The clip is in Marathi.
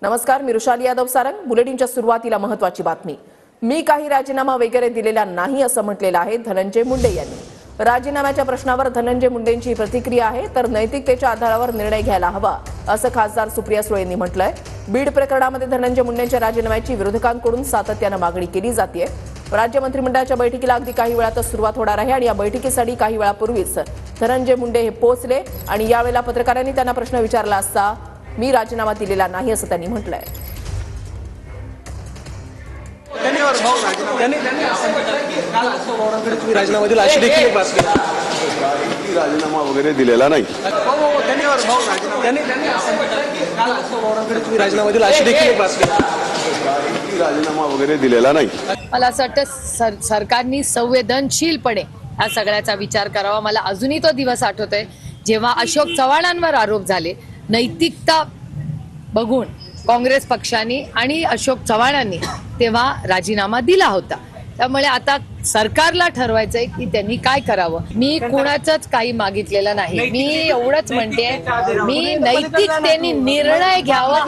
नमस्कार, मी रुशाली यादव सारंग। बुलेटिनच्या सुरुवातीला महत्त्वाची बातमी। मी काही राजीनामा वगैरे दिलेला नाही असं म्हटलेलं आहे धनंजय मुंडे यांनी। राजीनाम्याच्या प्रश्नावर धनंजय मुंडेंची प्रतिक्रिया आहे, तर नैतिकतेच्या आधारावर निर्णय घ्यायला हवा असं खासदार सुप्रिया सुळेंनी म्हटलंय। बीड प्रकरणामध्ये धनंजय मुंडेंच्या राजीनाम्याची विरोधकांकडून सातत्यानं मागणी केली जाते। राज्य मंत्रिमंडळाच्या बैठकीला अगदी काही वेळातच सुरुवात होणार आहे आणि या बैठकीसाठी काही वेळापूर्वीच धनंजय मुंडे हे पोहोचले आणि यावेळेला पत्रकारांनी त्यांना प्रश्न विचारला असता मी राजीनामा दिलेला नाही असं त्यांनी म्हटलंय। राजीनामा वगैरे दिलेला नाही। राजीनामा वगैरे दिलेला नाही। मला असं वाटतं सरकारने संवेदनशीलपणे या सगळ्याचा विचार करावा। मला अजूनही तो दिवस आठवतोय जेव्हा अशोक चव्हाणांवर आरोप झाले। नैतिकता बघून काँग्रेस पक्षाने आणि अशोक चव्हाणांनी तेव्हा राजीनामा दिला होता। त्यामुळे आता सरकारला ठरवायचंय की त्यांनी काय करावं। मी कुणाचंच काही मागितलेलं नाही। मी एवढंच म्हणते, मी नैतिकतेने निर्णय घ्यावा